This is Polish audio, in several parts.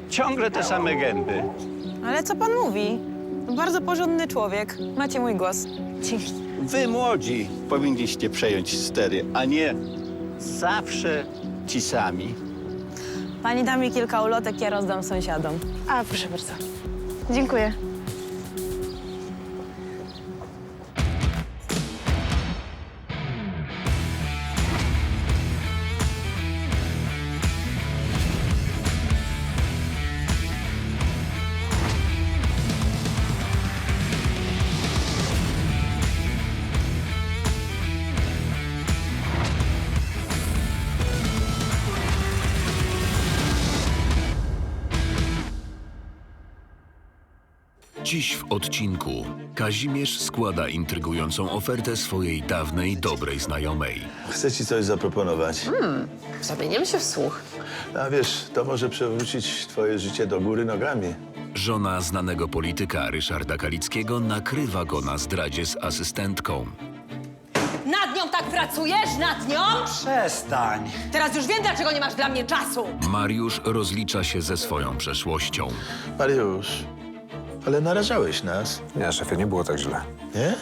Ciągle te same gęby. Ale co pan mówi? To bardzo porządny człowiek. Macie mój głos. Dzięki. Wy młodzi powinniście przejąć stery, a nie zawsze ci sami. Pani da mi kilka ulotek, ja rozdam sąsiadom. A, proszę bardzo. Dziękuję. Dziś w odcinku Kazimierz składa intrygującą ofertę swojej dawnej, dobrej znajomej. Chcę ci coś zaproponować. Zamieniam się w słuch. A wiesz, to może przewrócić twoje życie do góry nogami. Żona znanego polityka Ryszarda Kalickiego nakrywa go na zdradzie z asystentką. Nad nią tak pracujesz? Nad nią? Przestań. Teraz już wiem, dlaczego nie masz dla mnie czasu. Mariusz rozlicza się ze swoją przeszłością. Mariusz, ale narażałeś nas, Nie, szefie, nie było tak źle. nie?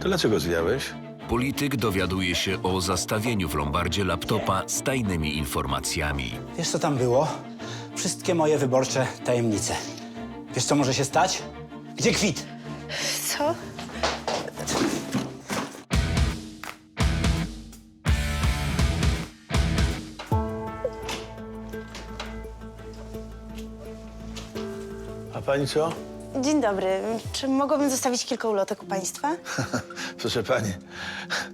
To dlaczego zwiałeś? Polityk dowiaduje się o zastawieniu w lombardzie laptopa z tajnymi informacjami. Wiesz, co tam było? Wszystkie moje wyborcze tajemnice. Wiesz, co może się stać? Gdzie kwit? Co? A pani co? Dzień dobry. Czy mogłabym zostawić kilka ulotek u państwa? Proszę pani,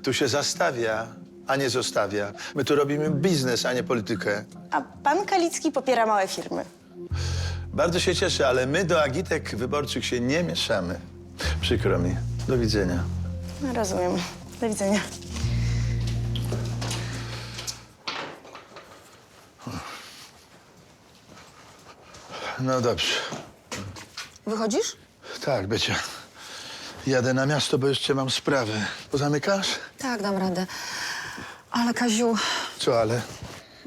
tu się zastawia, a nie zostawia. My tu robimy biznes, a nie politykę. A pan Kalicki popiera małe firmy. Bardzo się cieszę, ale my do agitek wyborczych się nie mieszamy. Przykro mi. Do widzenia. No, rozumiem. Do widzenia. No dobrze. Wychodzisz? Tak, Becia. Jadę na miasto, bo jeszcze mam sprawę. Pozamykasz? Tak, dam radę. Ale Kaziu, Co, ale?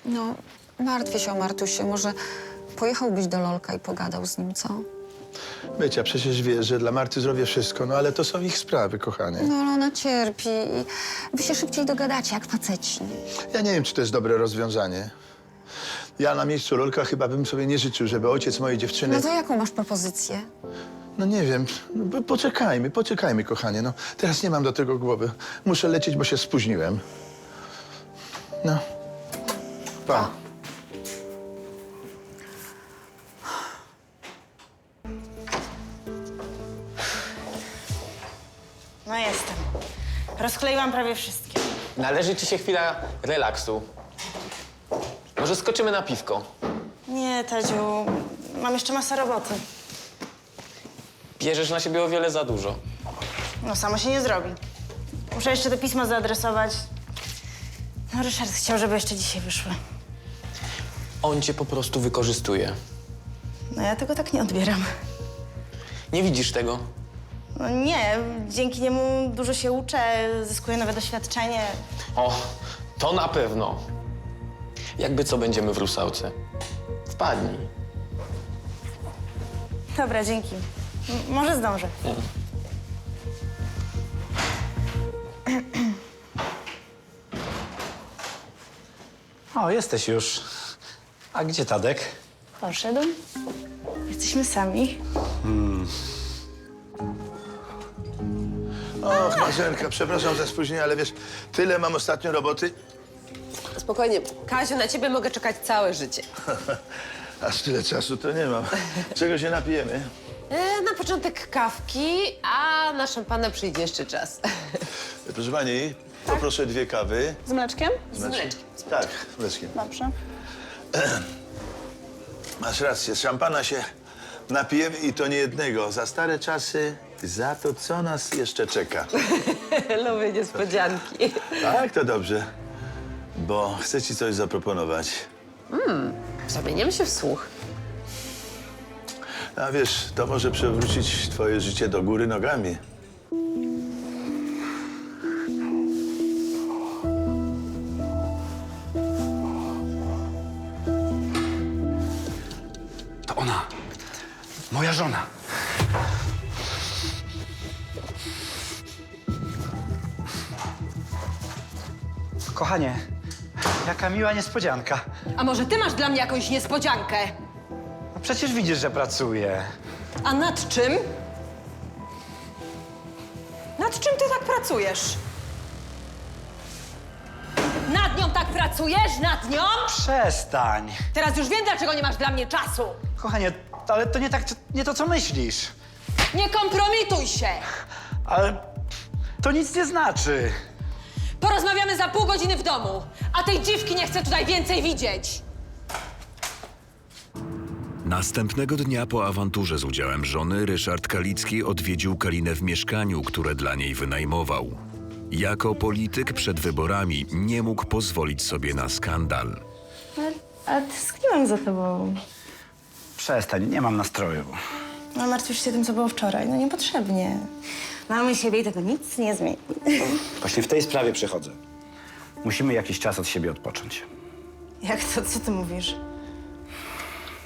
no martwię się o Martusię. Może pojechałbyś do Lolka i pogadał z nim, co? Becia, przecież wiesz, że dla Marty zrobię wszystko, no ale to są ich sprawy, kochanie. No ale ona cierpi i wy się szybciej dogadacie, jak faceci. Ja nie wiem, czy to jest dobre rozwiązanie. Ja na miejscu Lolka chyba bym sobie nie życzył, żeby ojciec mojej dziewczyny... No to jaką masz propozycję? No nie wiem, no, poczekajmy, kochanie. No, teraz nie mam do tego głowy. Muszę lecieć, bo się spóźniłem. No. Pa. No jestem. Rozkleiłam prawie wszystkie. Należy ci się chwila relaksu. Może skoczymy na piwko? Nie, Tadziu. Mam jeszcze masę roboty. Bierzesz na siebie o wiele za dużo. No, samo się nie zrobi. Muszę jeszcze te pisma zaadresować. No, Ryszard chciał, żeby jeszcze dzisiaj wyszły. On cię po prostu wykorzystuje. No, ja tego tak nie odbieram. Nie widzisz tego? No nie, dzięki niemu dużo się uczę, zyskuję nowe doświadczenie. O, to na pewno. Jakby co, będziemy w Rusałce. Wpadnij. Dobra, dzięki. Może zdążę. O, jesteś już. A gdzie Tadek? Poszedł. Jesteśmy sami. Och, Marzenka, przepraszam za spóźnienie, ale wiesz, tyle mam ostatnio roboty. Spokojnie. Kaziu, na ciebie mogę czekać całe życie. Aż tyle czasu to nie mam. Czego się napijemy? Na początek kawki, a na szampana przyjdzie jeszcze czas. Proszę pani, poproszę 2 kawy. Z mleczkiem? Z mleczkiem. Tak, z mleczkiem. Dobrze. Masz rację, z szampana się napijemy i to nie jednego. Za stare czasy, za to, co nas jeszcze czeka. Lubię niespodzianki. Tak, to dobrze, bo chcę ci coś zaproponować. Zamieniam się w słuch. A wiesz, to może przewrócić twoje życie do góry nogami. To ona. Moja żona. Kochanie, jaka miła niespodzianka. A może ty masz dla mnie jakąś niespodziankę? No przecież widzisz, że pracuję. A nad czym? Nad czym ty tak pracujesz? Nad nią tak pracujesz? Nad nią? Przestań. Teraz już wiem, dlaczego nie masz dla mnie czasu. Kochanie, ale to nie tak, nie to, co myślisz. Nie kompromituj się. Ale to nic nie znaczy. Porozmawiamy za pół godziny w domu, a tej dziwki nie chcę tutaj więcej widzieć. Następnego dnia po awanturze z udziałem żony Ryszard Kalicki odwiedził Kalinę w mieszkaniu, które dla niej wynajmował. Jako polityk przed wyborami nie mógł pozwolić sobie na skandal. A tęskniłam za tobą. Przestań, nie mam nastroju. No, martwisz się tym, co było wczoraj. No niepotrzebnie. Mamy siebie i tego nic nie zmieni. Właśnie w tej sprawie przychodzę. Musimy jakiś czas od siebie odpocząć. Jak to? Co ty mówisz?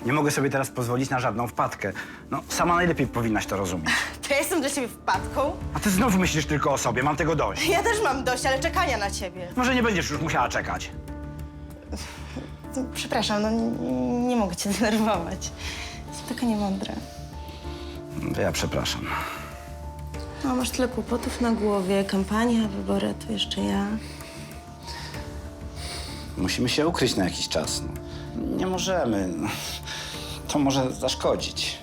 Nie mogę sobie teraz pozwolić na żadną wpadkę. No, sama najlepiej powinnaś to rozumieć. To ja jestem dla ciebie wpadką? A ty znów myślisz tylko o sobie, mam tego dość. Ja też mam dość, ale czekania na ciebie. Może nie będziesz już musiała czekać. Przepraszam, no nie mogę cię denerwować. Jestem taka niemądra. To ja przepraszam. No, masz tyle kłopotów na głowie, kampania, wybory, a tu jeszcze ja. Musimy się ukryć na jakiś czas. No. Nie możemy. No. To może zaszkodzić.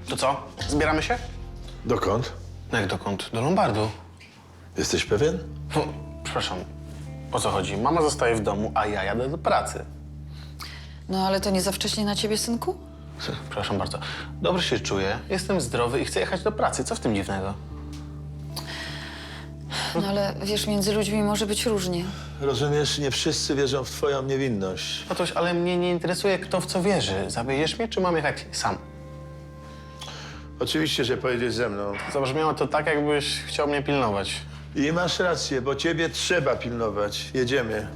To co? Zbieramy się? Dokąd? No jak dokąd? Do Lombardu. Jesteś pewien? No, przepraszam, o co chodzi? Mama zostaje w domu, a ja jadę do pracy. No ale to nie za wcześnie na ciebie, synku? Przepraszam bardzo. Dobrze się czuję, jestem zdrowy i chcę jechać do pracy. Co w tym dziwnego? No ale wiesz, między ludźmi może być różnie. Rozumiesz, nie wszyscy wierzą w twoją niewinność. Otóż, ale mnie nie interesuje, kto w co wierzy. Zawieziesz mnie, czy mam jechać sam? Oczywiście, że pojedziesz ze mną. Zabrzmiało to tak, jakbyś chciał mnie pilnować. I masz rację, bo ciebie trzeba pilnować. Jedziemy.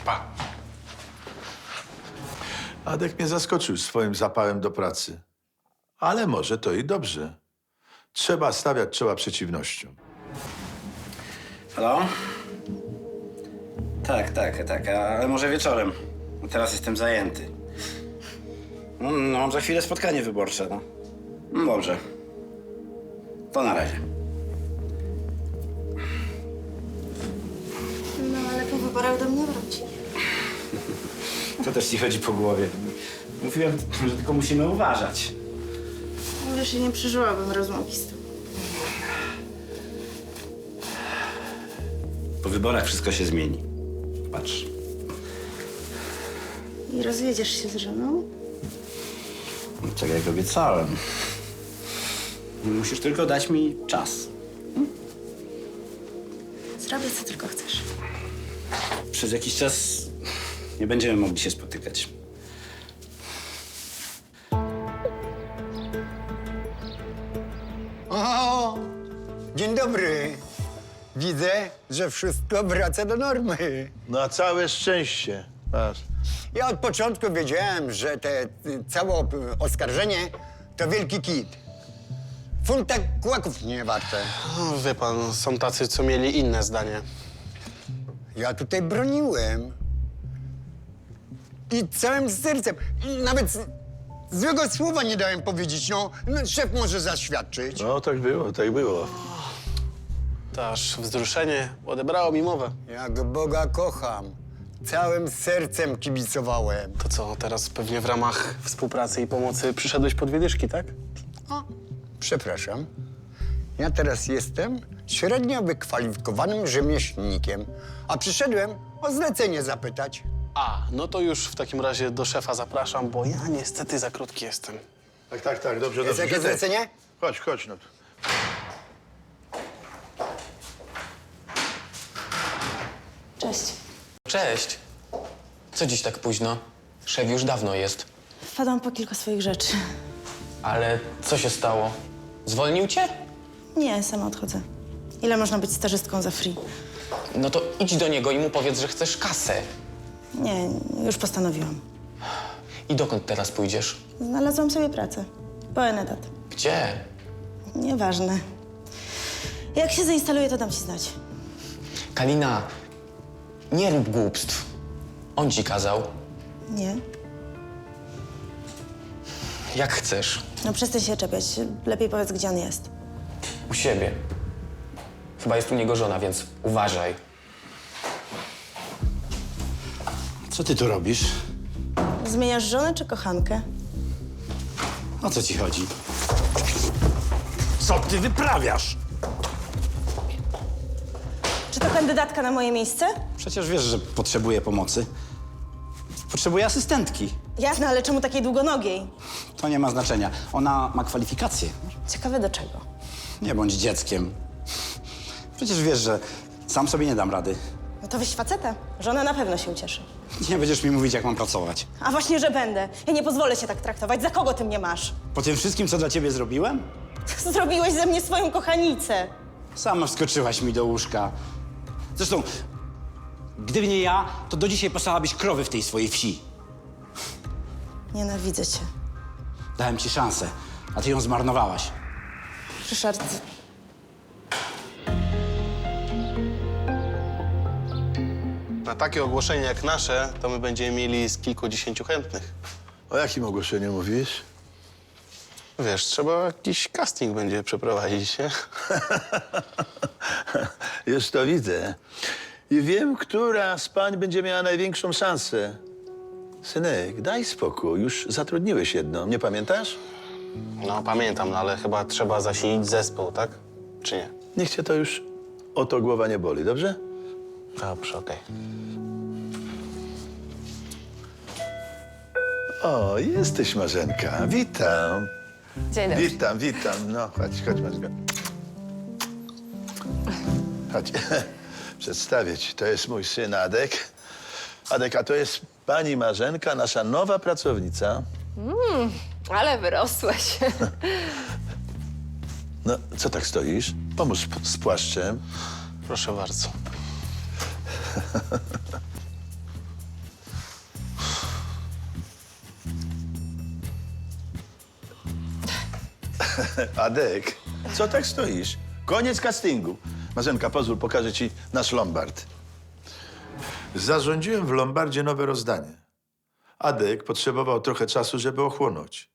Pa. Adek mnie zaskoczył swoim zapałem do pracy. Ale może to i dobrze. Trzeba stawiać czoła przeciwnościom. Halo? Tak, ale może wieczorem. Teraz jestem zajęty. No, mam za chwilę spotkanie wyborcze, no. No dobrze. To na razie. No, ale po wyborach do mnie wróci. To też ci chodzi po głowie. Mówiłem, że tylko musimy uważać. Wiesz, nie przeżyłabym rozmowy z tobą. Po wyborach wszystko się zmieni. Patrz. I rozwiedziesz się z żoną? Tak jak obiecałem. Musisz tylko dać mi czas. Zrobię, co tylko chcesz. Przez jakiś czas nie będziemy mogli się spotykać. O, dzień dobry. Widzę, że wszystko wraca do normy. Na całe szczęście. Masz. Ja od początku wiedziałem, że te całe oskarżenie to wielki kit. Funta kłaków nie warte. No, wie pan, są tacy, co mieli inne zdanie. Ja tutaj broniłem. I całym sercem. I nawet złego słowa nie dałem powiedzieć. No, szef może zaświadczyć. No, tak było, tak było. To aż wzruszenie odebrało mi mowę. Jak Boga kocham. Całym sercem kibicowałem. To co, teraz pewnie w ramach współpracy i pomocy przyszedłeś po 2 dyszki, tak? O, przepraszam. Ja teraz jestem średnio wykwalifikowanym rzemieślnikiem, a przyszedłem o zlecenie zapytać. A, no to już w takim razie do szefa zapraszam, bo ja niestety za krótki jestem. Tak, dobrze, Jest jakieś zlecenie? Chodź, no. Cześć. Cześć. Co dziś tak późno? Szef już dawno jest. Wpadłam po kilka swoich rzeczy. Ale co się stało? Zwolnił cię? Nie, sama odchodzę. Ile można być stażystką za free? No to idź do niego i mu powiedz, że chcesz kasę. Nie, już postanowiłam. I dokąd teraz pójdziesz? Znalazłam sobie pracę. Pełen etat. Gdzie? Nieważne. Jak się zainstaluję, to dam ci znać. Kalina, nie rób głupstw. On ci kazał. Nie? Jak chcesz. No przestań się czepiać. Lepiej powiedz, gdzie on jest. U siebie. Chyba jest u niego żona, więc uważaj. Co ty tu robisz? Zmieniasz żonę czy kochankę? O co ci chodzi? Co ty wyprawiasz? Czy to kandydatka na moje miejsce? Przecież wiesz, że potrzebuję pomocy. Potrzebuję asystentki. Jasne, ale czemu takiej długonogiej? To nie ma znaczenia. Ona ma kwalifikacje. Ciekawe do czego. Nie bądź dzieckiem. Przecież wiesz, że sam sobie nie dam rady. No to weź faceta. Żona na pewno się ucieszy. Nie będziesz mi mówić, jak mam pracować. A właśnie, że będę. Ja nie pozwolę się tak traktować. Za kogo ty mnie masz? Po tym wszystkim, co dla ciebie zrobiłem? Zrobiłeś ze mnie swoją kochanicę. Sama wskoczyłaś mi do łóżka. Zresztą, gdyby nie ja, to do dzisiaj poslałabyś krowy w tej swojej wsi. Nienawidzę cię. Dałem ci szansę, a ty ją zmarnowałaś. Ryszard, Na takie ogłoszenie jak nasze, to my będziemy mieli z kilkudziesięciu chętnych. O jakim ogłoszeniu mówisz? Wiesz, trzeba jakiś casting będzie przeprowadzić, nie? Już to widzę. I wiem, która z pań będzie miała największą szansę. Synek, daj spokój. Już zatrudniłeś jedną, nie pamiętasz? No, pamiętam, no, ale chyba trzeba zasilić zespół, tak? Czy nie? Niech cię to już o to głowa nie boli, dobrze? Dobrze, okej. O, jesteś Marzenka. Witam. Dzień dobry. Witam. No, chodź, Marzenka. Chodź. Przedstawię ci. To jest mój syn Adek. Adek, a to jest pani Marzenka, nasza nowa pracownica. Ale wyrosłeś. No, co tak stoisz? Pomóż z płaszczem. Proszę bardzo. Adek, co tak stoisz? Koniec castingu. Marzenka, pozwól, pokażę ci nasz lombard. Zarządziłem w lombardzie nowe rozdanie. Adek potrzebował trochę czasu, żeby ochłonąć.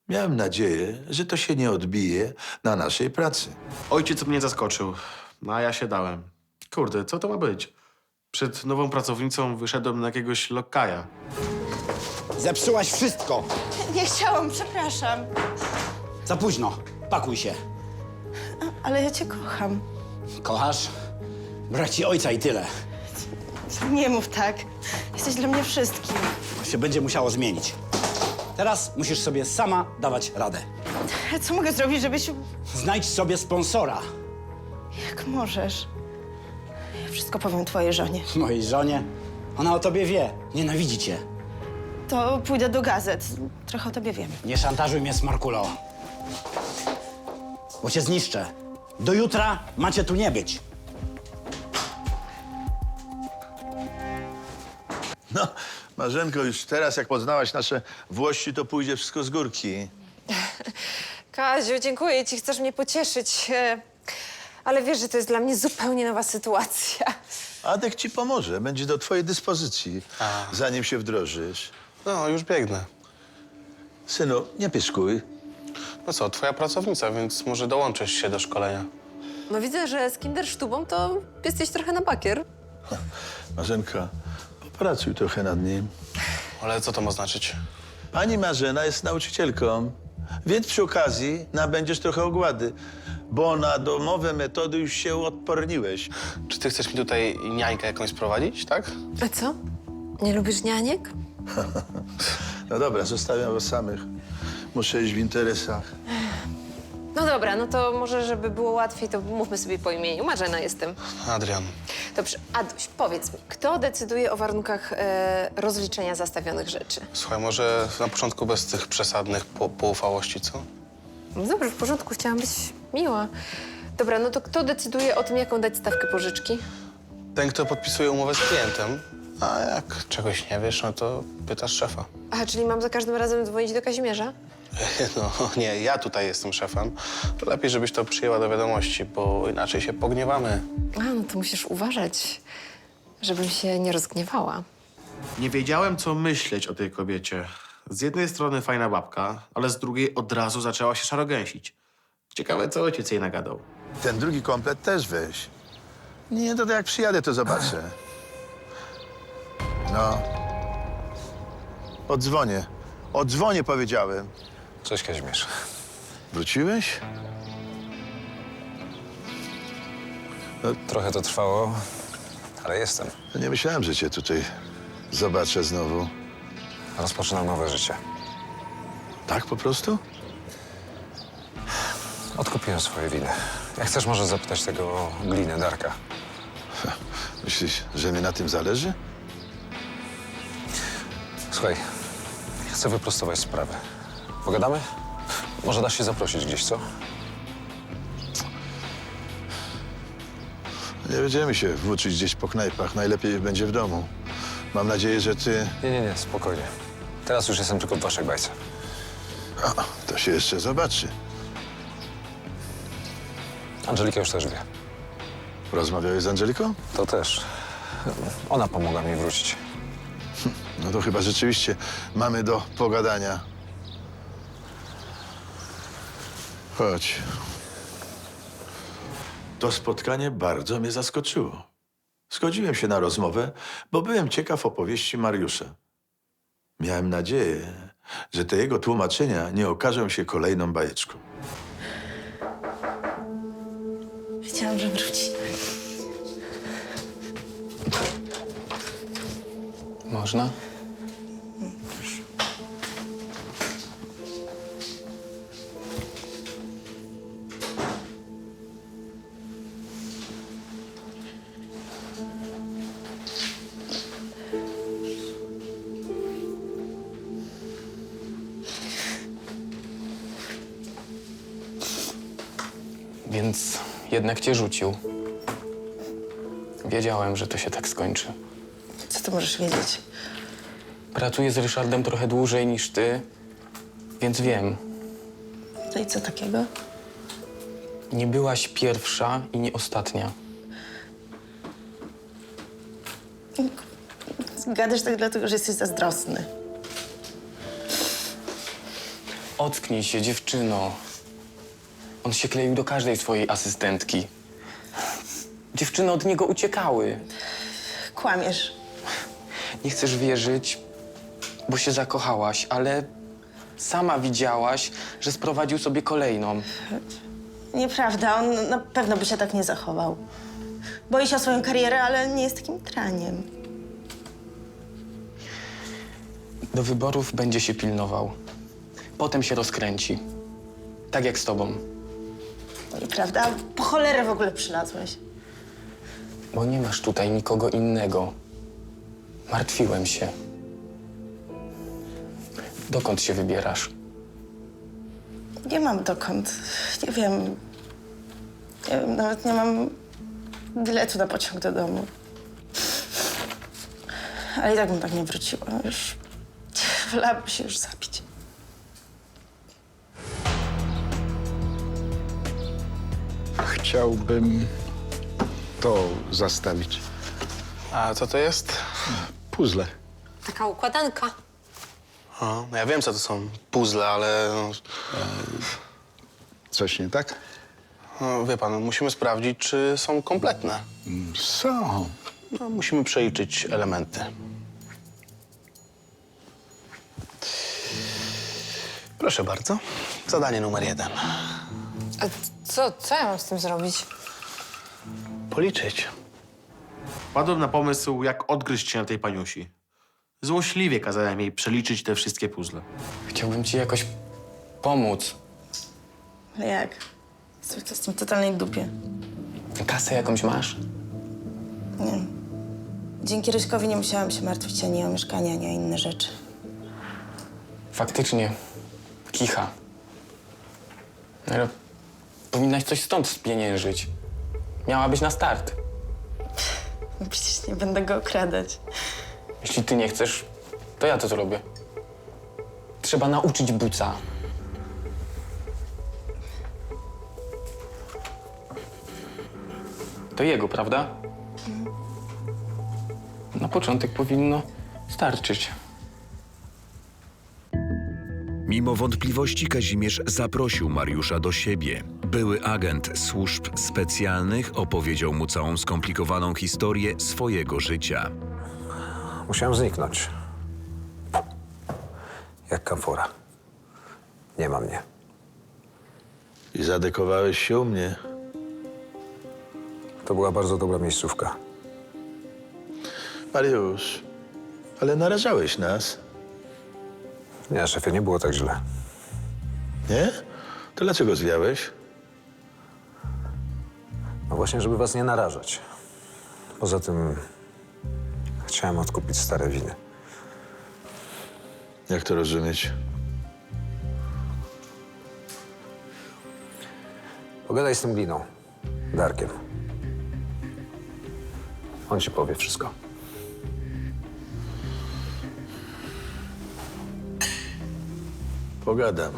Miałem nadzieję, że to się nie odbije na naszej pracy. Ojciec mnie zaskoczył, no a ja się dałem. Kurde, co to ma być? Przed nową pracownicą wyszedłem na jakiegoś lokaja. Zepsułaś wszystko. Nie chciałam, przepraszam. Za późno. Pakuj się. Ale ja cię kocham. Kochasz? Brak ci ojca i tyle. Nie mów tak. Jesteś dla mnie wszystkim. To się będzie musiało zmienić. Teraz musisz sobie sama dawać radę. Ale co mogę zrobić, żebyś... Znajdź sobie sponsora. Jak możesz? Ja wszystko powiem twojej żonie. Mojej żonie. Ona o tobie wie. Nienawidzi cię. To pójdę do gazet. Trochę o tobie wiem. Nie szantażuj mnie, Smarkulo. Bo cię zniszczę. Do jutra macie tu nie być. No, Marzenko, już teraz, jak poznałaś nasze włości, to pójdzie wszystko z górki. Kaziu, dziękuję ci, chcesz mnie pocieszyć. Ale wiesz, że to jest dla mnie zupełnie nowa sytuacja. Adek ci pomoże, będzie do twojej dyspozycji, zanim się wdrożysz. No, już biegnę. Synu, nie pyskuj. No co, twoja pracownica, więc może dołączysz się do szkolenia. No widzę, że z Kindersztubą to jesteś trochę na bakier. Marzenka, popracuj trochę nad nim. Ale co to ma znaczyć? Pani Marzena jest nauczycielką, więc przy okazji nabędziesz trochę ogłady, bo na domowe metody już się odporniłeś. Czy ty chcesz mi tutaj niańkę jakąś sprowadzić, tak? A co? Nie lubisz nianiek? No dobra, zostawiam was samych. Muszę iść w interesach. No dobra, no to może, żeby było łatwiej, to mówmy sobie po imieniu. Marzena jestem. Adrian. Dobrze, Aduś, powiedz mi, kto decyduje o warunkach rozliczenia zastawionych rzeczy? Słuchaj, może na początku bez tych przesadnych poufałości, co? No dobrze, w porządku, chciałam być miła. Dobra, no to kto decyduje o tym, jaką dać stawkę pożyczki? Ten, kto podpisuje umowę z klientem. A jak czegoś nie wiesz, no to pytasz szefa. Aha, czyli mam za każdym razem dzwonić do Kazimierza? No nie, ja tutaj jestem szefem. To lepiej, żebyś to przyjęła do wiadomości, bo inaczej się pogniewamy. A, no to musisz uważać, żebym się nie rozgniewała. Nie wiedziałem, co myśleć o tej kobiecie. Z jednej strony fajna babka, ale z drugiej od razu zaczęła się szarogęsić. Ciekawe, co ojciec jej nagadał. Ten drugi komplet też weź. Nie, to jak przyjadę, to zobaczę. No. Odzwonię. Odzwonię, powiedziałem. Cześć, Kazimierz. Wróciłeś? Trochę to trwało, ale jestem. No nie myślałem, że cię tutaj zobaczę znowu. Rozpoczynam nowe życie. Tak po prostu? Odkupiłem swoje winy. Jak chcesz, możesz zapytać tego o glinę Darka. Myślisz, że mi na tym zależy? Słuchaj, chcę wyprostować sprawę. Pogadamy? Może dasz się zaprosić gdzieś, co? Nie będziemy się włóczyć gdzieś po knajpach. Najlepiej będzie w domu. Mam nadzieję, że ty... Nie, spokojnie. Teraz już jestem tylko w waszej bajce. O, to się jeszcze zobaczy. Angelika już też wie. Rozmawiałeś z Angeliką? To też. Ona pomogła mi wrócić. No to chyba rzeczywiście mamy do pogadania. Chodź. To spotkanie bardzo mnie zaskoczyło. Zgodziłem się na rozmowę, bo byłem ciekaw opowieści Mariusza. Miałem nadzieję, że te jego tłumaczenia nie okażą się kolejną bajeczką. Wiedziałam, że wróci. Można? Więc jednak cię rzucił. Wiedziałem, że to się tak skończy. Co ty możesz wiedzieć? Pracuję z Ryszardem trochę dłużej niż ty, więc wiem. To i co takiego? Nie byłaś pierwsza i nie ostatnia. Gadasz tak dlatego, że jesteś zazdrosny. Ocknij się, dziewczyno. On się kleił do każdej swojej asystentki. Dziewczyny od niego uciekały. Kłamiesz. Nie chcesz wierzyć, bo się zakochałaś, ale sama widziałaś, że sprowadził sobie kolejną. Nieprawda, on na pewno by się tak nie zachował. Boi się o swoją karierę, ale nie jest takim traniem. Do wyborów będzie się pilnował. Potem się rozkręci. Tak jak z tobą. Nieprawda? Po cholerę w ogóle przylazłeś. Bo nie masz tutaj nikogo innego. Martwiłem się. Dokąd się wybierasz? Nie mam dokąd. Nie wiem. Nawet nie mam biletu na pociąg do domu. Ale i tak bym tak nie wróciła. Już wolałabym się już zabić. Chciałbym to zastawić. A co to jest? Puzzle. Taka układanka. O, ja wiem, co to są puzzle, ale... Coś nie tak? No, wie pan, musimy sprawdzić, czy są kompletne. Są. No, musimy przeliczyć elementy. Proszę bardzo. Zadanie numer 1. A co ja mam z tym zrobić? Policzyć. Wpadłem na pomysł, jak odgryźć się na tej paniusi. Złośliwie kazałem jej przeliczyć te wszystkie puzzle. Chciałbym ci jakoś pomóc. Ale jak? Jestem w totalnej dupie. Kasę jakąś masz? Nie. Dzięki Ryśkowi nie musiałam się martwić ani o mieszkanie, ani o inne rzeczy. Faktycznie. Kicha. Ale Powinnaś coś stąd spieniężyć. Miałabyś na start. No przecież nie będę go okradać. Jeśli ty nie chcesz, to ja to zrobię. Trzeba nauczyć buca. To jego, prawda? Na początek powinno starczyć. Mimo wątpliwości Kazimierz zaprosił Mariusza do siebie. Były agent służb specjalnych opowiedział mu całą skomplikowaną historię swojego życia. Musiałem zniknąć. Jak kamfora. Nie ma mnie. I zadekowałeś się u mnie. To była bardzo dobra miejscówka. Mariusz, ale narażałeś nas. Nie, szefie, nie było tak źle. Nie? To dlaczego zwiałeś? No właśnie, żeby was nie narażać. Poza tym chciałem odkupić stare winy. Jak to rozumieć? Pogadaj z tym Gliną, Darkiem. On ci powie wszystko. Pogadam.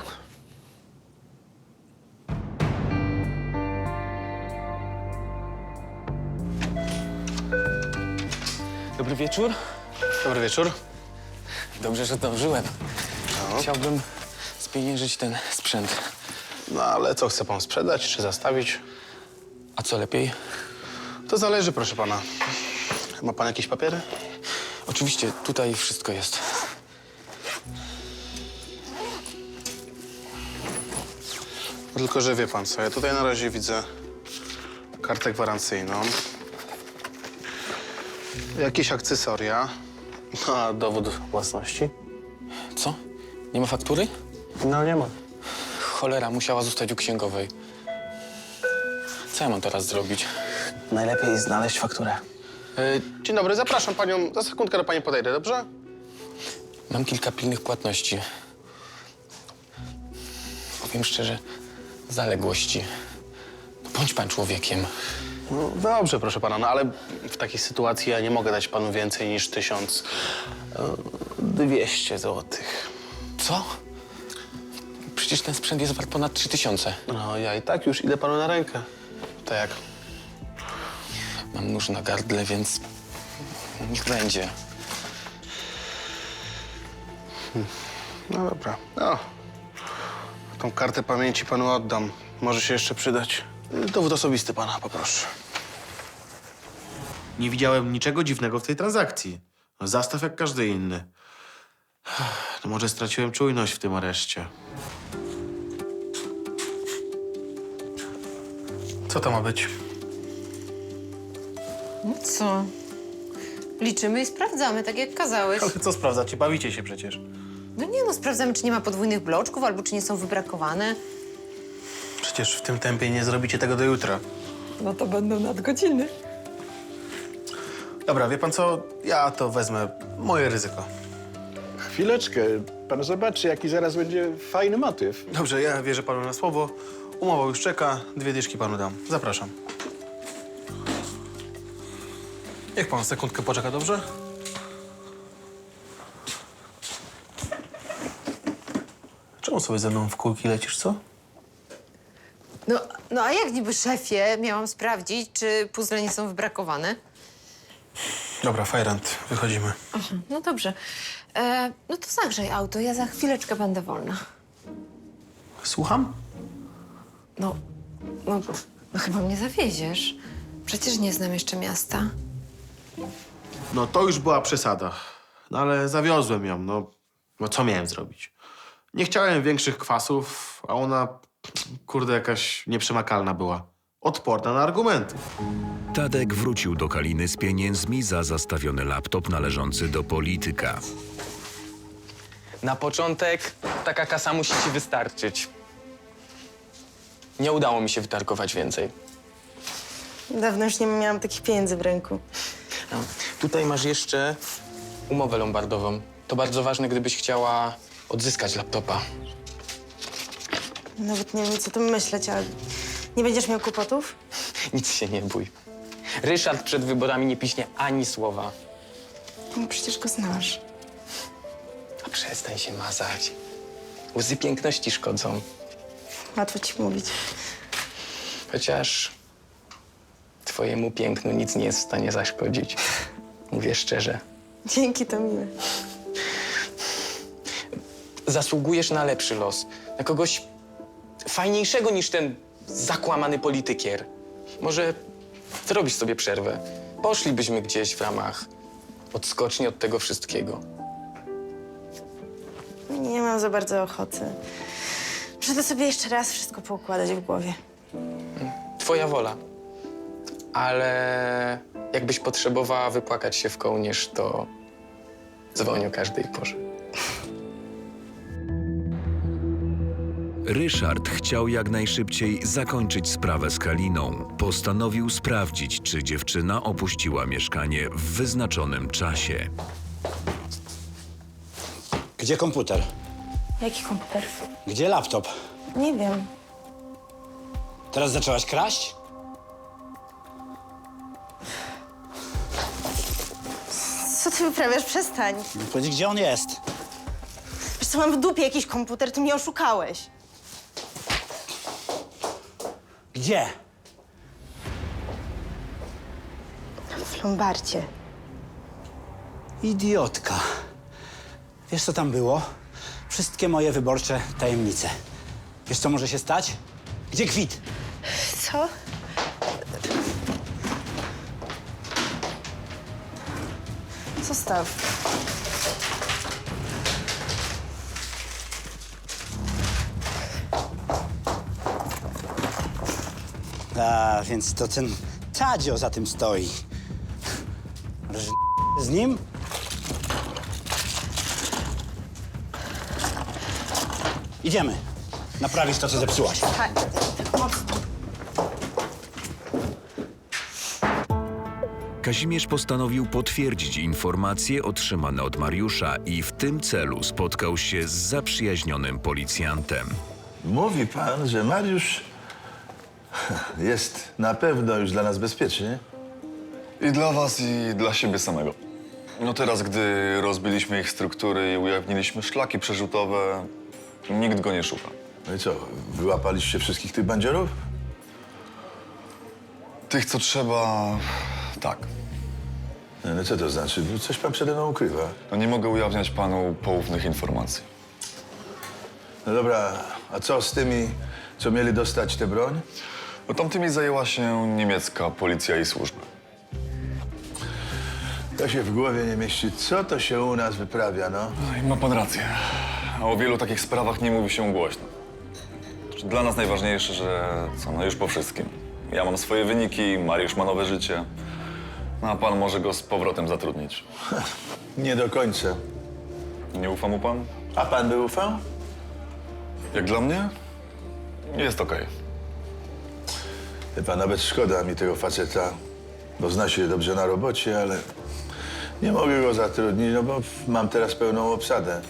Dobry wieczór. Dobry wieczór. Dobrze, że zdążyłem. No. Chciałbym spieniężyć ten sprzęt. No ale co, chce pan sprzedać czy zastawić? A co lepiej? To zależy, proszę pana. Ma pan jakieś papiery? Oczywiście, tutaj wszystko jest. Tylko, że wie pan co, ja tutaj na razie widzę kartę gwarancyjną, jakieś akcesoria, no, a dowód własności? Co? Nie ma faktury? No nie ma. Cholera, musiała zostać u księgowej. Co ja mam teraz zrobić? Najlepiej znaleźć fakturę. Dzień dobry, zapraszam panią. Za sekundkę do pani podejdę, dobrze? Mam kilka pilnych płatności. Powiem szczerze, zaległości. Bądź pan człowiekiem. No, dobrze, proszę pana, no ale w takiej sytuacji ja nie mogę dać panu więcej niż 1200 złotych. Co? Przecież ten sprzęt jest wart ponad 3000. No, ja i tak już idę panu na rękę. To jak? Mam nóż na gardle, więc niech będzie. No dobra. No. Tą kartę pamięci panu oddam. Może się jeszcze przydać. Dowód osobisty pana, poproszę. Nie widziałem niczego dziwnego w tej transakcji. No, zastaw jak każdy inny. No może straciłem czujność w tym areszcie. Co to ma być? No co? Liczymy i sprawdzamy, tak jak kazałeś. Ale co sprawdzacie? Bawicie się przecież. No nie no, sprawdzamy, czy nie ma podwójnych bloczków, albo czy nie są wybrakowane. Przecież w tym tempie nie zrobicie tego do jutra. No to będą nadgodziny. Dobra, wie pan co? Ja to wezmę. Moje ryzyko. Chwileczkę, pan zobaczy, jaki zaraz będzie fajny motyw. Dobrze, ja wierzę panu na słowo. Umowa już czeka. 2 dyszki panu dam. Zapraszam. Niech pan sekundkę poczeka, dobrze? Czemu sobie ze mną w kulki lecisz, co? No a jak niby, szefie, miałam sprawdzić, czy puzzle nie są wybrakowane? Dobra, fajrant. Wychodzimy. Aha, no dobrze. No to zagrzej auto, ja za chwileczkę będę wolna. Słucham? No chyba mnie zawieziesz. Przecież nie znam jeszcze miasta. No to już była przesada. No ale zawiozłem ją, no co miałem zrobić? Nie chciałem większych kwasów, a ona, kurde, jakaś nieprzemakalna była. Odporna na argumenty. Tadek wrócił do Kaliny z pieniędzmi za zastawiony laptop należący do polityka. Na początek taka kasa musi ci wystarczyć. Nie udało mi się wytargować więcej. Dawno już nie miałam takich pieniędzy w ręku. No, tutaj masz jeszcze umowę lombardową. To bardzo ważne, gdybyś chciała odzyskać laptopa. Nawet nie wiem, co o tym myśleć, ale Nie będziesz miał kłopotów? Nic się nie bój. Ryszard przed wyborami nie piśnie ani słowa. No przecież go znasz. A przestań się mazać. Łzy piękności szkodzą. Łatwo ci mówić. Chociaż twojemu pięknu nic nie jest w stanie zaszkodzić. Mówię szczerze. Dzięki, to miłe. Zasługujesz na lepszy los. Na kogoś fajniejszego niż ten zakłamany politykier. Może zrobisz sobie przerwę. Poszlibyśmy gdzieś w ramach odskoczni od tego wszystkiego. Nie mam za bardzo ochoty. Muszę sobie jeszcze raz wszystko poukładać w głowie. Twoja wola. Ale jakbyś potrzebowała wypłakać się w kołnierz, to dzwoń o każdej porze. Ryszard chciał jak najszybciej zakończyć sprawę z Kaliną. Postanowił sprawdzić, czy dziewczyna opuściła mieszkanie w wyznaczonym czasie. Gdzie komputer? Jaki komputer? Gdzie laptop? Nie wiem. Teraz zaczęłaś kraść? Co ty wyprawiasz? Przestań. Powiedz, gdzie on jest? Wiesz co, mam w dupie jakiś komputer, ty mnie oszukałeś. Gdzie? W lombardzie. Idiotka. Wiesz, co tam było? Wszystkie moje wyborcze tajemnice. Wiesz, co może się stać? Gdzie kwit? Co? Zostaw. A, więc to ten Tadzio za tym stoi. Możesz z nim? Idziemy. Naprawisz to, co zepsułaś. Tak, mocno. Kazimierz postanowił potwierdzić informacje otrzymane od Mariusza i w tym celu spotkał się z zaprzyjaźnionym policjantem. Mówi pan, że Mariusz jest na pewno już dla nas bezpieczny? I dla was, i dla siebie samego. No teraz, gdy rozbiliśmy ich struktury i ujawniliśmy szlaki przerzutowe, nikt go nie szuka. No i co, wyłapaliście wszystkich tych bandziorów? Tych, co trzeba, tak. No co to znaczy? Coś pan przede mną ukrywa. No nie mogę ujawniać panu poufnych informacji. No dobra, a co z tymi, co mieli dostać tę broń? No tamtymi zajęła się niemiecka policja i służby. To się w głowie nie mieści. Co to się u nas wyprawia, no? I ma pan rację. A o wielu takich sprawach nie mówi się głośno. Dla nas najważniejsze, że co, no już po wszystkim. Ja mam swoje wyniki, Mariusz ma nowe życie. No a pan może go z powrotem zatrudnić. Nie do końca. Nie ufa mu pan? A pan by ufał? Jak dla mnie? Jest okej. Wie pan, nawet szkoda mi tego faceta, bo zna się dobrze na robocie, ale nie mogę go zatrudnić, no bo mam teraz pełną obsadę.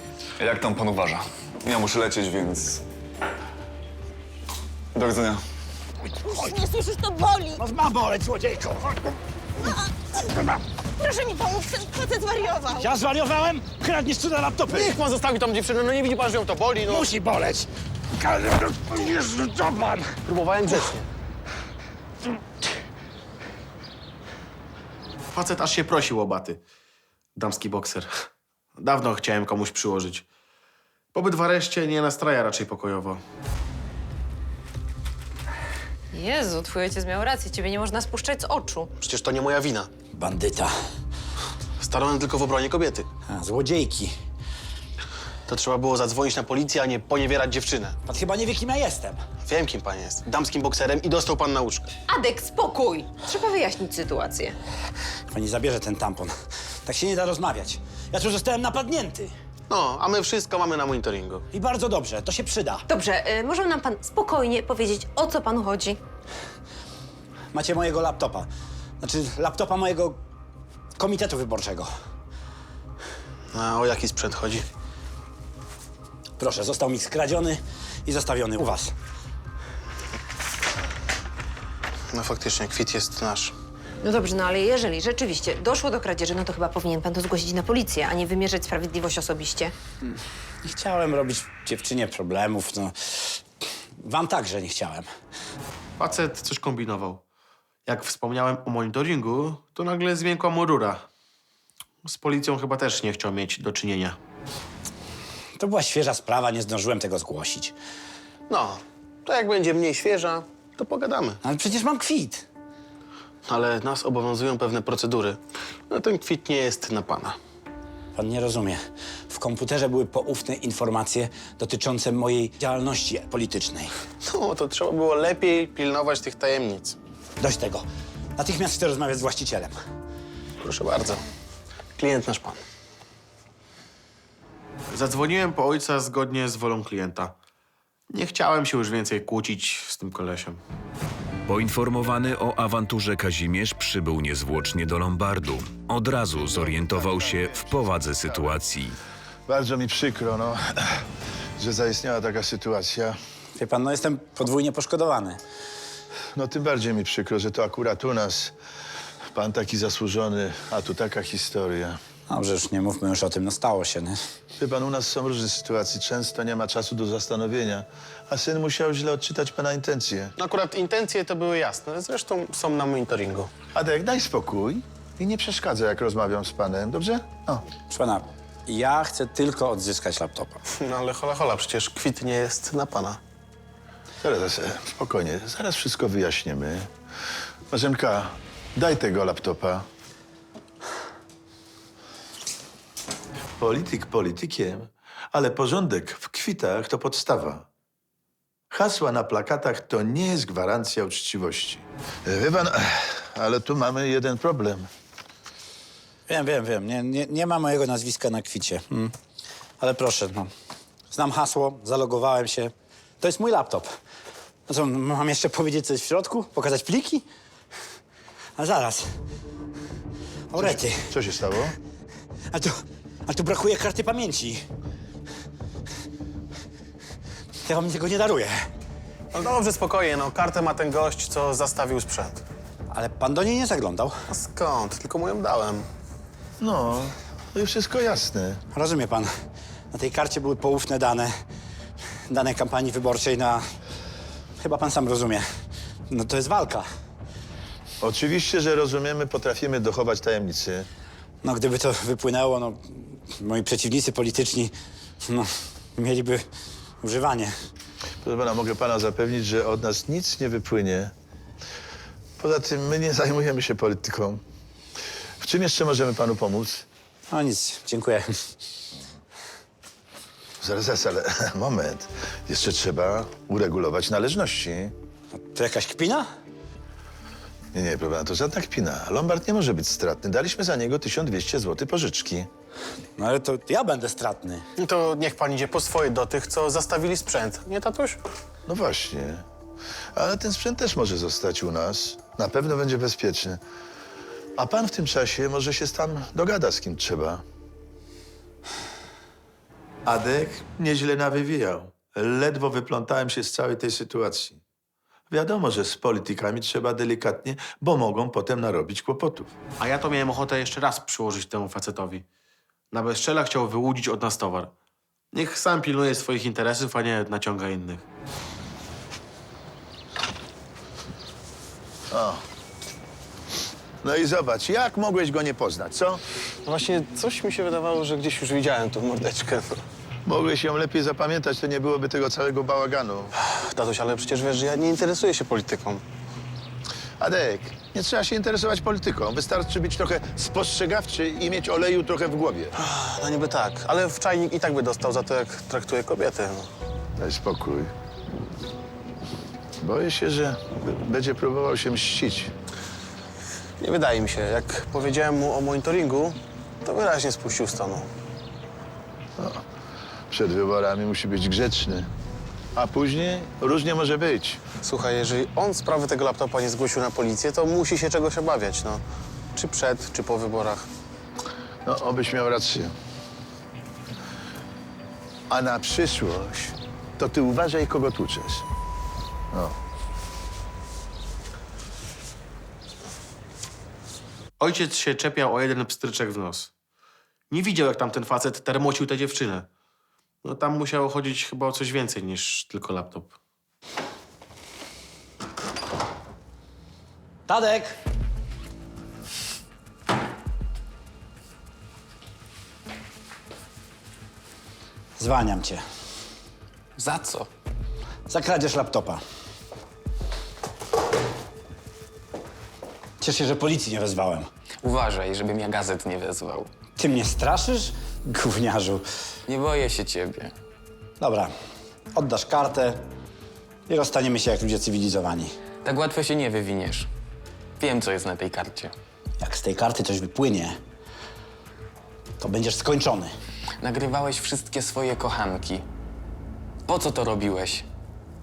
Jak tam pan uważa? Ja muszę lecieć, więc... Do widzenia. Nie słyszysz, to boli! Ma boleć, złodziejko! Proszę mi pomóc, ten facet zwariował. Ja zwariowałem? Kradniesz cudze laptopy! Niech pan zostawi tą dziewczynę, no nie widzi pan, że ją to boli, no. Musi boleć! Jezu, co pan? Próbowałem grzecznie. Facet aż się prosił o baty. Damski bokser. Dawno chciałem komuś przyłożyć. Pobyt w areszcie nie nastraja raczej pokojowo. Jezu, twój ojciec miał rację, ciebie nie można spuszczać z oczu. Przecież to nie moja wina. Bandyta. Starałem tylko w obronie kobiety. A, złodziejki. To trzeba było zadzwonić na policję, a nie poniewierać dziewczynę. Pan chyba nie wie, kim ja jestem. Wiem, kim pan jest. Damskim bokserem i dostał pan nauczkę. Adek, spokój! Trzeba wyjaśnić sytuację. Pani zabierze ten tampon. Tak się nie da rozmawiać. Ja tu zostałem napadnięty. No, a my wszystko mamy na monitoringu. I bardzo dobrze, to się przyda. Dobrze, może nam pan spokojnie powiedzieć, o co panu chodzi? Macie mojego laptopa. Znaczy, laptopa mojego komitetu wyborczego. A o jaki sprzęt chodzi? Proszę, został mi skradziony i zostawiony u was. No faktycznie, kwit jest nasz. No dobrze, no ale jeżeli rzeczywiście doszło do kradzieży, no to chyba powinien pan to zgłosić na policję, a nie wymierzać sprawiedliwość osobiście. Nie chciałem robić dziewczynie problemów, no. Wam także nie chciałem. Facet coś kombinował. Jak wspomniałem o monitoringu, to nagle zmiękła mu rura. Z policją chyba też nie chciał mieć do czynienia. To była świeża sprawa, nie zdążyłem tego zgłosić. No, to jak będzie mniej świeża, to pogadamy. Ale przecież mam kwit. Ale nas obowiązują pewne procedury. No ten kwit nie jest na pana. Pan nie rozumie. W komputerze były poufne informacje dotyczące mojej działalności politycznej. No, to trzeba było lepiej pilnować tych tajemnic. Dość tego. Natychmiast chcę rozmawiać z właścicielem. Proszę bardzo. Klient nasz pan. Zadzwoniłem po ojca zgodnie z wolą klienta. Nie chciałem się już więcej kłócić z tym kolesiem. Poinformowany o awanturze Kazimierz przybył niezwłocznie do Lombardu. Od razu zorientował się w powadze sytuacji. Bardzo mi przykro, no, że zaistniała taka sytuacja. Wie pan, no jestem podwójnie poszkodowany. No tym bardziej mi przykro, że to akurat u nas. Pan taki zasłużony, a tu taka historia. Dobrze, już nie mówmy już o tym, no stało się, nie? Wie pan, u nas są różne sytuacje. Często nie ma czasu do zastanowienia, a syn musiał źle odczytać pana intencje. No akurat intencje to były jasne, zresztą są na monitoringu. Adek, daj spokój i nie przeszkadza, jak rozmawiam z panem, dobrze? O. Proszę pana, ja chcę tylko odzyskać laptopa. No ale hola, przecież kwit nie jest na pana. Zaraz, spokojnie, zaraz wszystko wyjaśnimy. Marzenka, daj tego laptopa. Polityk politykiem, ale porządek w kwitach to podstawa. Hasła na plakatach to nie jest gwarancja uczciwości. Wie pan, ale tu mamy jeden problem. Wiem. Nie ma mojego nazwiska na kwicie. Ale proszę, no. Znam hasło, zalogowałem się. To jest mój laptop. No co, mam jeszcze powiedzieć, co jest w środku? Pokazać pliki? A zaraz. O rety. Co się stało? A tu brakuje karty pamięci. Ja wam tego nie daruję. No dobrze, spokojnie, no kartę ma ten gość, co zastawił sprzęt. Ale pan do niej nie zaglądał? A skąd? Tylko mu ją dałem. No, to już wszystko jasne. Rozumie pan. Na tej karcie były poufne dane. Dane kampanii wyborczej na... Chyba pan sam rozumie. No to jest walka. Oczywiście, że rozumiemy, potrafimy dochować tajemnicy. No gdyby to wypłynęło, no moi przeciwnicy polityczni, no mieliby używanie. Proszę pana, mogę pana zapewnić, że od nas nic nie wypłynie. Poza tym my nie zajmujemy się polityką. W czym jeszcze możemy panu pomóc? No nic, dziękuję. Zaraz, ale moment. Jeszcze trzeba uregulować należności. To jakaś kpina? Nie, proszę pana, to żadna kpina. Lombard nie może być stratny. Daliśmy za niego 1200 zł pożyczki. No ale to ja będę stratny. No to niech pan idzie po swoje do tych, co zastawili sprzęt. Nie, tatuś? No właśnie. Ale ten sprzęt też może zostać u nas. Na pewno będzie bezpieczny. A pan w tym czasie może się tam dogada, z kim trzeba. Adek nieźle nawywijał. Ledwo wyplątałem się z całej tej sytuacji. Wiadomo, że z politykami trzeba delikatnie, bo mogą potem narobić kłopotów. A ja to miałem ochotę jeszcze raz przyłożyć temu facetowi. Na bezczela chciał wyłudzić od nas towar. Niech sam pilnuje swoich interesów, a nie naciąga innych. O. No i zobacz, jak mogłeś go nie poznać, co? No właśnie, coś mi się wydawało, że gdzieś już widziałem tą mordeczkę. Mogłeś ją lepiej zapamiętać, to nie byłoby tego całego bałaganu. Tatuś, ale przecież wiesz, że ja nie interesuję się polityką. Adek, nie trzeba się interesować polityką. Wystarczy być trochę spostrzegawczy i mieć oleju trochę w głowie. No niby tak, ale w czajnik i tak by dostał za to, jak traktuje kobiety. No. Daj spokój. Boję się, że będzie próbował się mścić. Nie wydaje mi się. Jak powiedziałem mu o monitoringu, to wyraźnie spuścił z tonu. No, przed wyborami musi być grzeczny. A później różnie może być. Słuchaj, jeżeli on sprawy tego laptopa nie zgłosił na policję, to musi się czegoś obawiać, no. Czy przed, czy po wyborach. No, obyś miał rację. A na przyszłość to ty uważaj, kogo tłuczesz. No. Ojciec się czepiał o jeden pstryczek w nos. Nie widział, jak tam ten facet termocił tę dziewczynę. No tam musiało chodzić chyba o coś więcej niż tylko laptop. Tadek! Zwalniam cię. Za co? Za kradzież laptopa. Cieszę się, że policji nie wezwałem. Uważaj, żebym ja gazet nie wezwał. Ty mnie straszysz, gówniarzu? Nie boję się ciebie. Dobra, oddasz kartę i rozstaniemy się jak ludzie cywilizowani. Tak łatwo się nie wywiniesz. Wiem, co jest na tej karcie. Jak z tej karty coś wypłynie, to będziesz skończony. Nagrywałeś wszystkie swoje kochanki. Po co to robiłeś?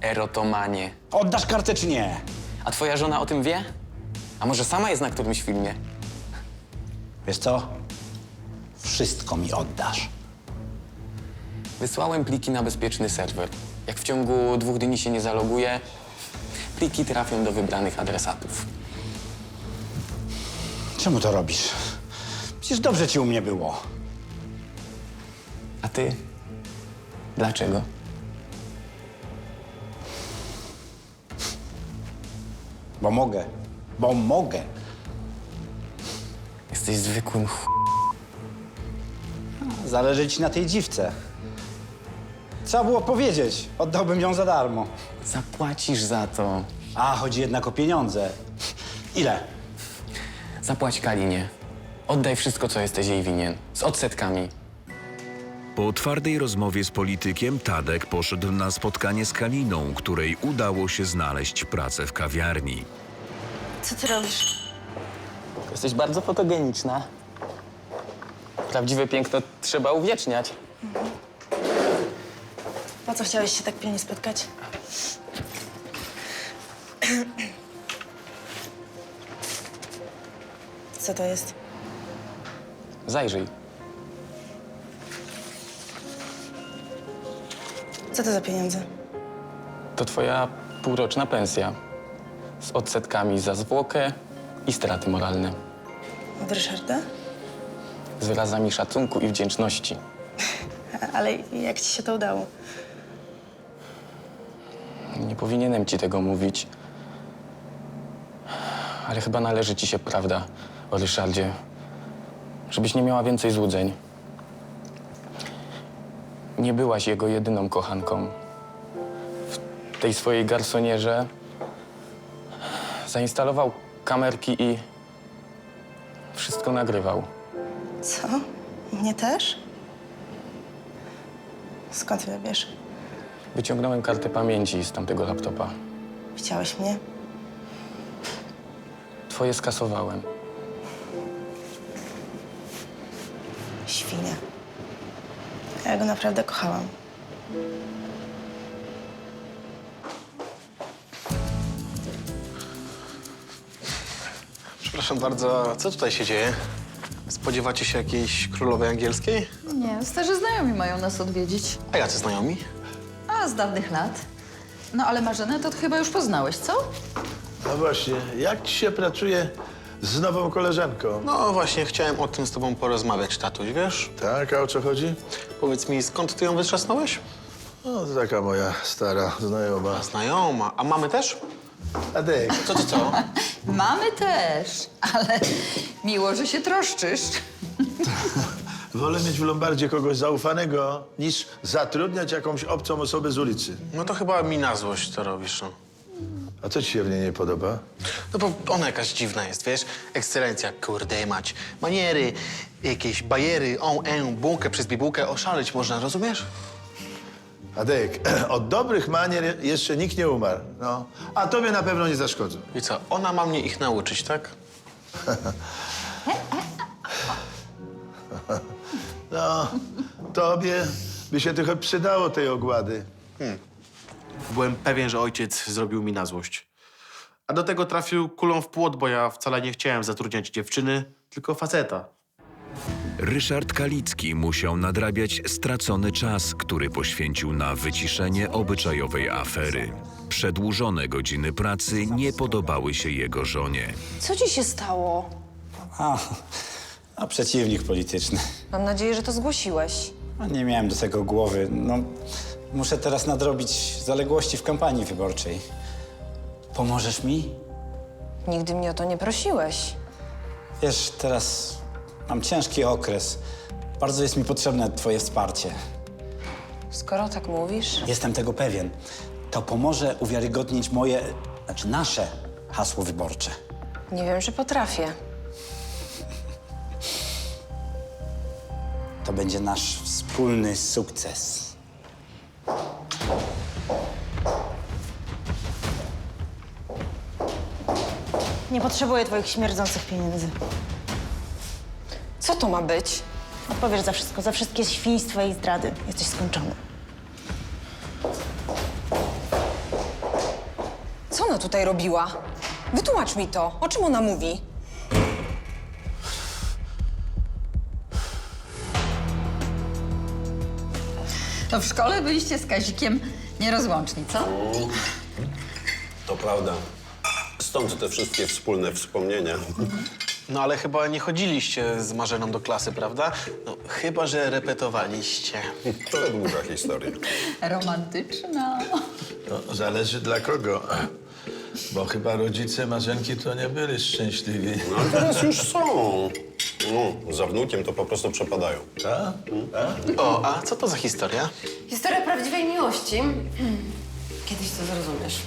Erotomanie. Oddasz kartę czy nie? A twoja żona o tym wie? A może sama jest na którymś filmie? Wiesz co? Wszystko mi oddasz. Wysłałem pliki na bezpieczny serwer. Jak w ciągu 2 dni się nie zaloguje, pliki trafią do wybranych adresatów. Czemu to robisz? Przecież dobrze ci u mnie było. A ty? Dlaczego? Bo mogę. Bo mogę. Jesteś zwykłym Zależy ci na tej dziwce. Trzeba było powiedzieć. Oddałbym ją za darmo. Zapłacisz za to. A, chodzi jednak o pieniądze. Ile? Zapłać Kalinie. Oddaj wszystko, co jesteś jej winien. Z odsetkami. Po twardej rozmowie z politykiem Tadek poszedł na spotkanie z Kaliną, której udało się znaleźć pracę w kawiarni. Co ty robisz? Jesteś bardzo fotogeniczna. Prawdziwe piękno trzeba uwieczniać. Po co chciałeś się tak pilnie spotkać? Co to jest? Zajrzyj. Co to za pieniądze? To twoja półroczna pensja. Z odsetkami za zwłokę i straty moralne. Od Ryszarda? Z wyrazami szacunku i wdzięczności. Ale jak ci się to udało? Nie powinienem ci tego mówić. Ale chyba należy ci się prawda o Ryszardzie. Żebyś nie miała więcej złudzeń. Nie byłaś jego jedyną kochanką. W tej swojej garsonierze zainstalował kamerki i wszystko nagrywał. Co? Mnie też? Skąd ty wiesz? Wyciągnąłem kartę pamięci z tamtego laptopa. Widziałeś mnie? Twoje skasowałem. Świnia. Ja go naprawdę kochałam. Przepraszam bardzo, a co tutaj się dzieje? Spodziewacie się jakiejś królowej angielskiej? Nie, starzy znajomi mają nas odwiedzić. A jacy znajomi? A, z dawnych lat. No ale Marzenę to chyba już poznałeś, co? No właśnie, jak ci się pracuje z nową koleżanką? No właśnie, chciałem o tym z tobą porozmawiać, tatuś, wiesz? Tak, a o co chodzi? Powiedz mi, skąd ty ją wytrzasnąłeś? No, to taka moja stara znajoma. Znajoma. A mamy też? Tadek. Co? Mamy też, ale miło, że się troszczysz. Wolę mieć w Lombardzie kogoś zaufanego, niż zatrudniać jakąś obcą osobę z ulicy. No to chyba mi na złość to robisz, no. A co ci się w niej nie podoba? No bo ona jakaś dziwna jest, wiesz? Ekscelencja, kurde mać. Maniery, jakieś bajery, bułkę przez bibułkę, oszaleć można, rozumiesz? Adek, od dobrych manier jeszcze nikt nie umarł, no. A tobie na pewno nie zaszkodzą. I co, ona ma mnie ich nauczyć, tak? No, tobie by się trochę przydało tej ogłady. Byłem pewien, że ojciec zrobił mi na złość. A do tego trafił kulą w płot, bo ja wcale nie chciałem zatrudniać dziewczyny, tylko faceta. Ryszard Kalicki musiał nadrabiać stracony czas, który poświęcił na wyciszenie obyczajowej afery. Przedłużone godziny pracy nie podobały się jego żonie. Co ci się stało? A przeciwnik polityczny. Mam nadzieję, że to zgłosiłeś. A nie miałem do tego głowy. No, muszę teraz nadrobić zaległości w kampanii wyborczej. Pomożesz mi? Nigdy mnie o to nie prosiłeś. Wiesz, teraz mam ciężki okres. Bardzo jest mi potrzebne twoje wsparcie. Skoro tak mówisz... Jestem tego pewien. To pomoże uwiarygodnić nasze hasło wyborcze. Nie wiem, czy potrafię. To będzie nasz wspólny sukces. Nie potrzebuję twoich śmierdzących pieniędzy. Co to ma być? Odpowiesz za wszystko, za wszystkie świństwa i zdrady. Jesteś skończony. Co ona tutaj robiła? Wytłumacz mi to. O czym ona mówi? To w szkole byliście z Kazikiem nierozłączni, co? To prawda. Stąd te wszystkie wspólne wspomnienia. No ale chyba nie chodziliście z Marzeną do klasy, prawda? No chyba, że repetowaliście. To długa historia. Romantyczna. No, zależy dla kogo. Bo chyba rodzice Marzenki to nie byli szczęśliwi. No a teraz już są. No, za wnukiem to po prostu przepadają. Tak? O, a co to za historia? Historia prawdziwej miłości. Kiedyś to zrozumiesz.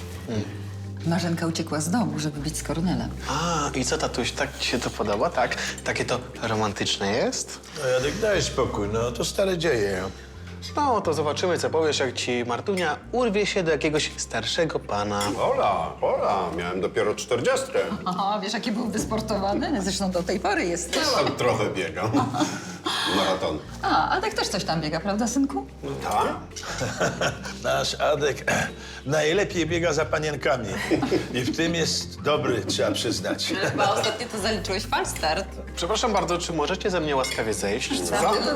Marzenka uciekła z domu, żeby być z Kornelem. A, i co, tatuś, tak ci się to podoba, tak? Takie to romantyczne jest? No Jadek, daj spokój, no to stare dzieje. No, to zobaczymy, co powiesz, jak ci Martunia urwie się do jakiegoś starszego pana. Ola, miałem dopiero 40. Aha, wiesz, jaki był wysportowany? Zresztą do tej pory jest. Tam trochę biegam. Maraton. A, Adek też coś tam biega, prawda, synku? Tak? Nasz Adek najlepiej biega za panienkami. I w tym jest dobry, trzeba przyznać. Chyba ostatnio to zaliczyłeś falstart. Przepraszam bardzo, czy możecie ze mnie łaskawie zejść?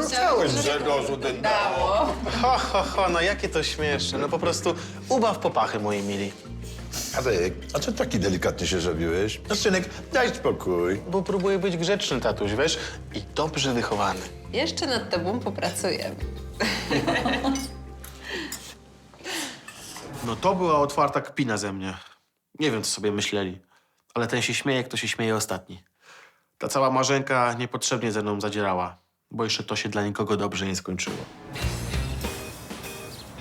Chciałeś, że dozu ten dało. Ho, no jakie to śmieszne. No po prostu ubaw popachy, moi mili. Adek, a co taki delikatny się zrobiłeś? No synek, daj spokój. Bo próbuję być grzeczny, tatuś, wiesz? I dobrze wychowany. Jeszcze nad tobą popracuję. No to była otwarta kpina ze mnie. Nie wiem, co sobie myśleli. Ale ten się śmieje, kto się śmieje ostatni. Ta cała Marzenka niepotrzebnie ze mną zadzierała, bo jeszcze to się dla nikogo dobrze nie skończyło.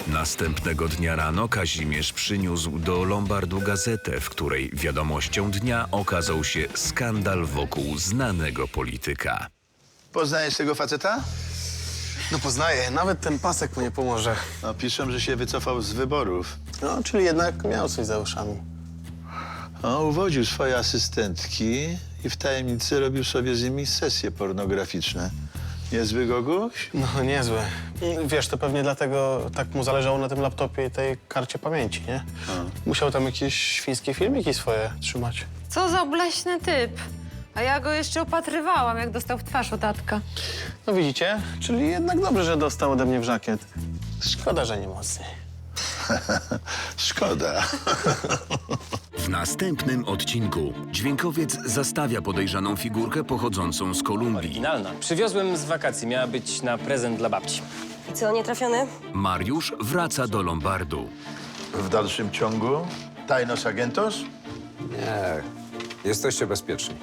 Następnego dnia rano Kazimierz przyniósł do Lombardu gazetę, w której wiadomością dnia okazał się skandal wokół znanego polityka. Poznajesz tego faceta? No poznaję, nawet ten pasek mu nie pomoże. No piszą, że się wycofał z wyborów. No, czyli jednak miał coś za uszami. No, uwodził swoje asystentki i w tajemnicy robił sobie z nimi sesje pornograficzne. Niezły goguś? No, niezły. Wiesz, to pewnie dlatego tak mu zależało na tym laptopie i tej karcie pamięci, nie? Musiał tam jakieś świńskie filmiki swoje trzymać. Co za obleśny typ. A ja go jeszcze opatrywałam, jak dostał w twarz od tatka. No widzicie? Czyli jednak dobrze, że dostał ode mnie w żakiet. Szkoda, że nie mocniej. Szkoda. W następnym odcinku dźwiękowiec zastawia podejrzaną figurkę pochodzącą z Kolumbii. Oryginalna. Przywiozłem z wakacji. Miała być na prezent dla babci. I co, nietrafiony? Mariusz wraca do Lombardu. W dalszym ciągu tajnos agentos? Nie, jesteście bezpieczni.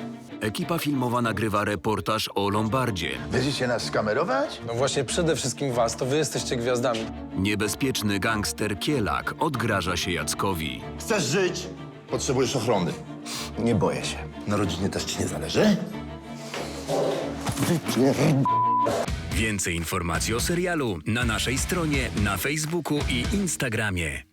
Ekipa filmowa nagrywa reportaż o Lombardzie. Będziecie nas skamerować? No właśnie przede wszystkim was, to wy jesteście gwiazdami. Niebezpieczny gangster Kielak odgraża się Jackowi. Chcesz żyć? Potrzebujesz ochrony. Nie boję się. Na rodzinie też ci nie zależy? Więcej informacji o serialu na naszej stronie, na Facebooku i Instagramie.